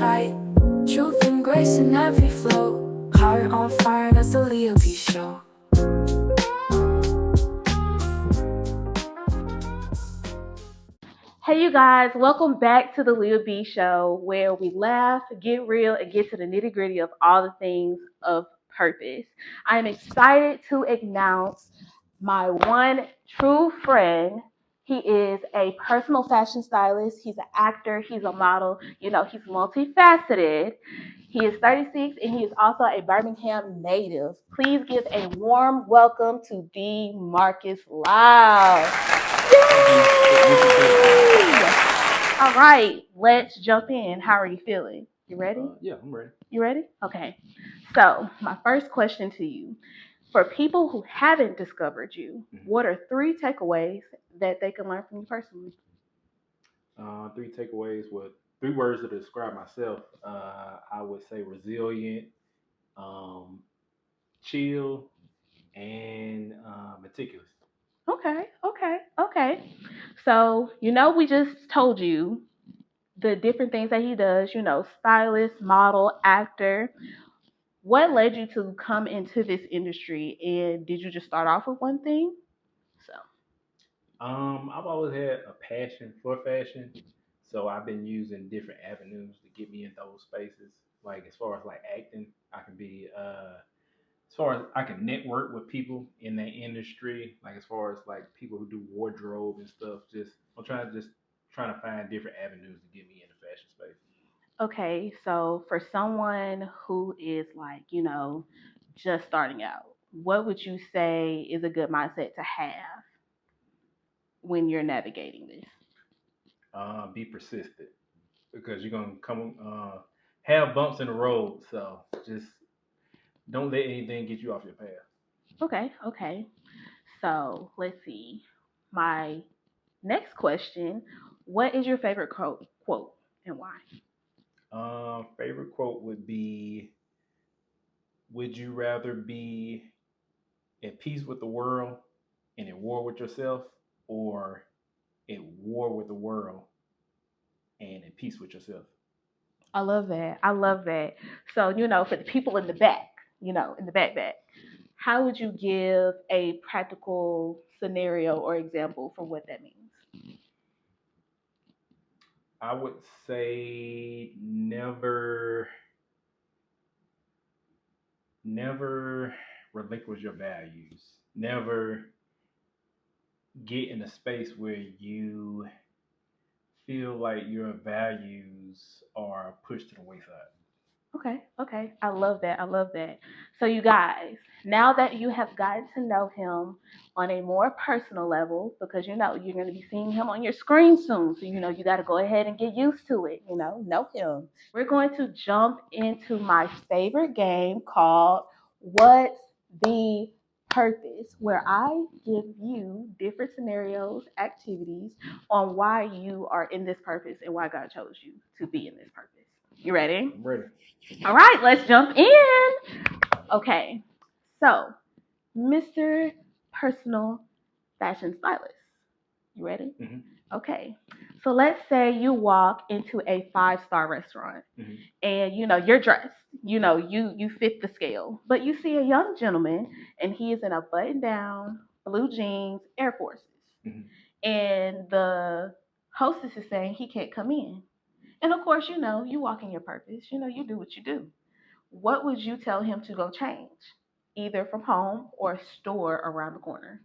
right. Truth and grace in every flow. Heart on fire, that's the Leah B show. Hey, you guys, welcome back to the Leah B show, where we laugh, get real, and get to the nitty gritty of all the things of purpose. I am excited to announce my one true friend. He is a personal fashion stylist, he's an actor, he's a model, he's multifaceted. He is 36 and he is also a Birmingham native. Please give a warm welcome to D. Marcus Lyle. All right, let's jump in. How are you feeling? You ready? Yeah, I'm ready. You ready? Okay. So, my first question to you, for people who haven't discovered you, what are 3 takeaways that they can learn from you personally? 3 takeaways with 3 words to describe myself. I would say resilient, um, chill, and meticulous. Okay. So, we just told you the different things that he does, stylist, model, actor. What led you to come into this industry, and did you just start off with one thing? So, I've always had a passion for fashion, so I've been using different avenues to get me in those spaces. Like as far as like acting, I can be as far as I can network with people in that industry, like as far as like people who do wardrobe and stuff. Trying to find different avenues to get me in the fashion space. okay, so for someone who is like, just starting out, what would you say is a good mindset to have when you're navigating this? Be persistent because you're gonna come have bumps in the road. So just don't let anything get you off your path. Okay. So let's see. My next question, what is your favorite quote and why? Favorite quote would be, "Would you rather be at peace with the world and at war with yourself, or at war with the world and at peace with yourself?" I love that. I love that. So, for the people in the back, in the back, how would you give a practical scenario or example for what that means? I would say never relinquish your values. Never get in a space where you feel like your values are pushed to the wayside. Okay. I love that. I love that. So, you guys, now that you have gotten to know him on a more personal level, because you're going to be seeing him on your screen soon. So, you got to go ahead and get used to it, know him. We're going to jump into my favorite game called What's the Purpose, where I give you different scenarios, activities on why you are in this purpose and why God chose you to be in this purpose. You ready? I'm ready. All right, let's jump in. Okay, so Mr. Personal Fashion Stylist, you ready? Mm-hmm. Okay, so let's say you walk into a 5-star restaurant Mm-hmm. and you're dressed, you fit the scale, but you see a young gentleman and he is in a button down, blue jeans, Air Forces, Mm-hmm. and the hostess is saying he can't come in. And of course, you walk in your purpose, you do what you do. What would you tell him to go change, either from home or a store around the corner?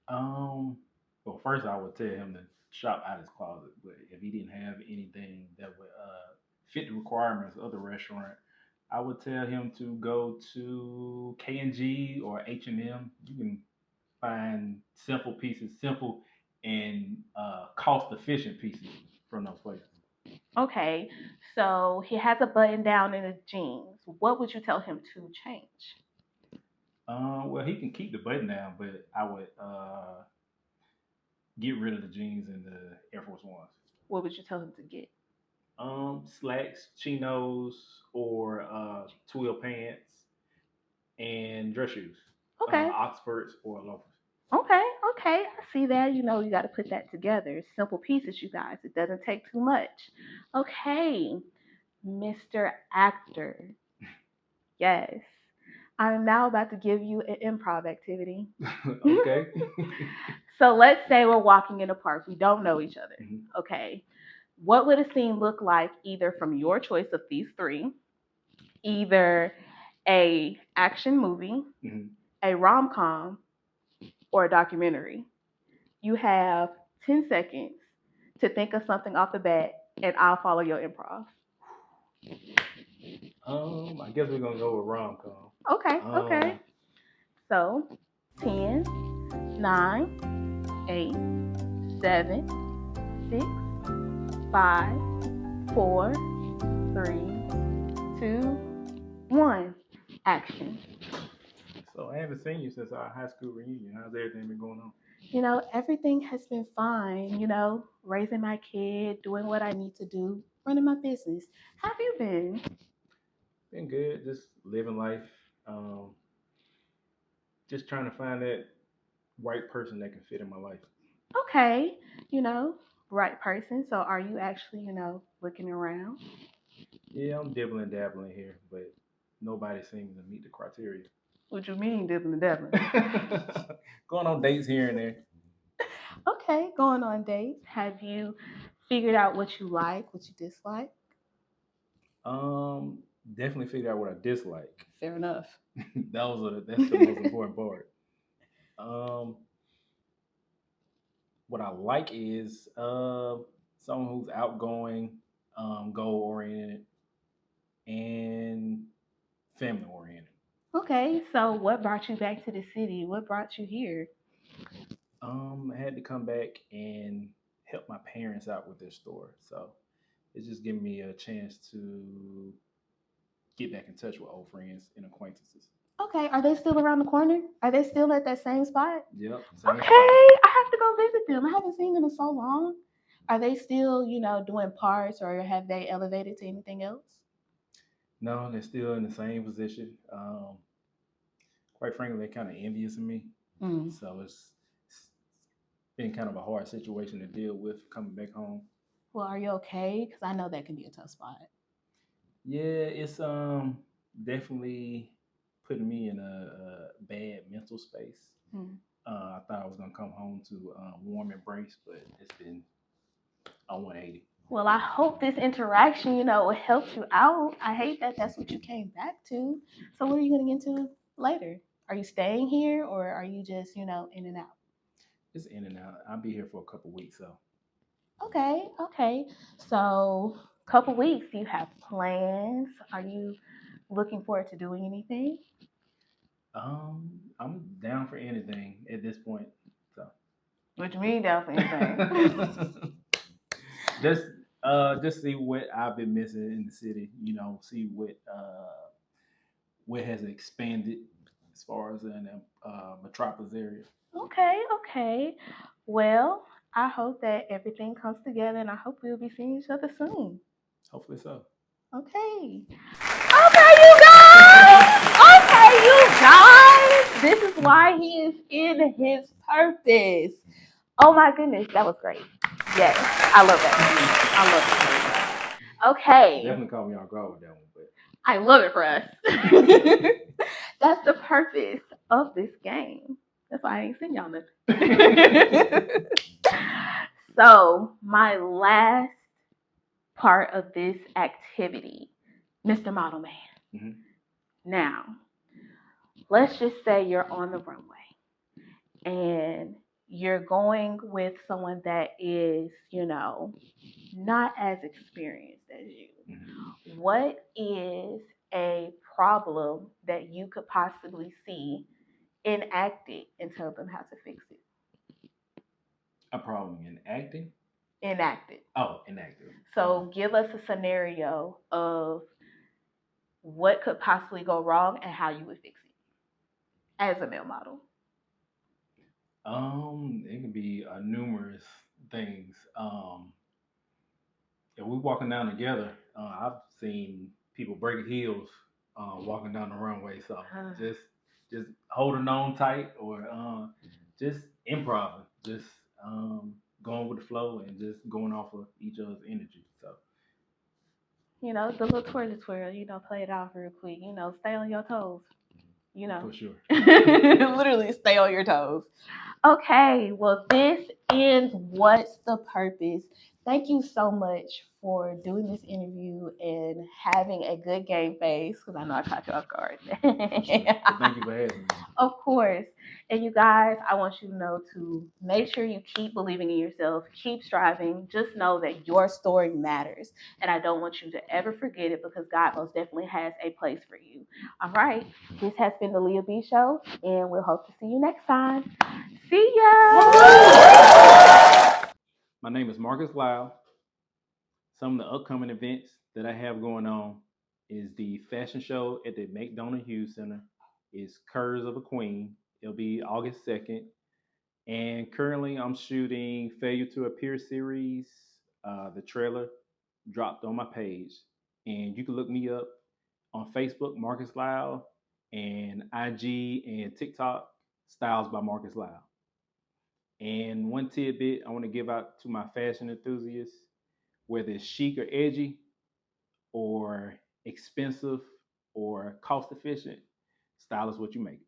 Um, well, first I would tell him to shop out his closet, but if he didn't have anything that would fit the requirements of the restaurant, I would tell him to go to K&G or H&M. You can find simple pieces, simple and cost efficient pieces from those places. Okay, so he has a button down in his jeans. What would you tell him to change? Well, he can keep the button down, but I would get rid of the jeans and the Air Force Ones. What would you tell him to get? Slacks, chinos, or twill pants and dress shoes, Okay, Oxfords or loafers. okay. I see that. You got to put that together. Simple pieces, you guys. It doesn't take too much. Okay, Mr. Actor. Yes. I'm now about to give you an improv activity. Okay. So let's say we're walking in a park. We don't know each other. Mhm. Okay. What would a scene look like either from your choice of these three? Either a action movie, Mhm. a rom-com, or a documentary. You have 10 seconds to think of something off the bat, and I'll follow your improv. I guess we're gonna go with rom-com. Okay. So 10, 9, 8, 7, 6, 5, 4, 3, 2, 1. Action. So I haven't seen you since our high school reunion. How's everything been going on? Everything has been fine, raising my kid, doing what I need to do, running my business. How have you been? Been good. Just living life. Just trying to find that right person that can fit in my life. Okay, you know, right person. So are you actually, looking around? Yeah, I'm dibbling and dabbling here, but nobody seems to meet the criteria. What you mean, dibbling and dabbling? Going on dates here and there. Okay, going on dates. Have you figured out what you like, what you dislike? Um, Definitely figured out what I dislike. Fair enough. That's the most important part. Um, what I like is someone who's outgoing, goal oriented, and family oriented. Okay, so what brought you back to the city? What brought you here? I had to come back and help my parents out with their store, so it's just giving me a chance to get back in touch with old friends and acquaintances. Okay, are they still around the corner? Are they still at that same spot? Yep, Okay, same spot. I have to go visit them. I haven't seen them in so long. Are they still, doing parts or have they elevated to anything else? No, they're still in the same position. Quite frankly, they're kind of envious of me, Mm. so it's been kind of a hard situation to deal with coming back home. Well, are you okay? Because I know that can be a tough spot. Yeah, it's definitely putting me in a bad mental space. Mm. I thought I was gonna come home to warm embrace, but it's been a 180. Well, I hope this interaction, helps you out. I hate that that's what you came back to. So, what are you going to get into later? Are you staying here or are you just, in and out? It's in and out. I'll be here for a couple weeks, so Okay. So, couple weeks, do you have plans? Are you looking forward to doing anything? I'm down for anything at this point. So What you mean down for anything? just just see what I've been missing in the city. See what has expanded as far as in the metropolis area. Okay. Well, I hope that everything comes together and I hope we'll be seeing each other soon. Hopefully so. Okay. Okay, you guys. This is why he is in his purpose. Oh my goodness, that was great. Yes, I love that. I love that. Okay. Definitely caught me off guard with that one, but I love it for us. That's the purpose of this game. That's why I ain't seen y'all nothing. So, my last part of this activity, Mr. Model Man. mm-hmm. Now, let's just say you're on the runway and you're going with someone that is, not as experienced as you. Mm-hmm. What is a problem that you could possibly see enacted and tell them how to fix it? A problem in acting? Enacted. Oh, inactive. So give us a scenario of what could possibly go wrong and how you would fix it as a male model. It can be numerous things. If we're walking down together, I've seen people break heels walking down the runway. So just holding on tight, or just improv, just going with the flow and just going off of each other's energy. So You know, the little twirl, you know, play it off real quick. You know, stay on your toes. You know, For sure. literally stay on your toes. Okay, well, this ends What's the Purpose. Thank you so much for doing this interview and having a good game face, because I know I caught you off guard. For sure. Well, thank you for having me. Of course. And you guys, I want you to know to make sure you keep believing in yourself, keep striving. Just know that your story matters. And I don't want you to ever forget it, because God most definitely has a place for you. All right. This has been the Leah B Show, and we'll hope to see you next time. See ya! My name is Marcus Lyle. Some of the upcoming events that I have going on is the fashion show at the McDonough Hughes Center. It's Curves of a Queen. It'll be August 2nd. And currently I'm shooting Failure to Appear series. The trailer dropped on my page. And you can look me up on Facebook, Marcus Lyle, and IG and TikTok, Styles by Marcus Lyle. And one tidbit I want to give out to my fashion enthusiasts, whether it's chic or edgy, or expensive or cost efficient, style is what you make it.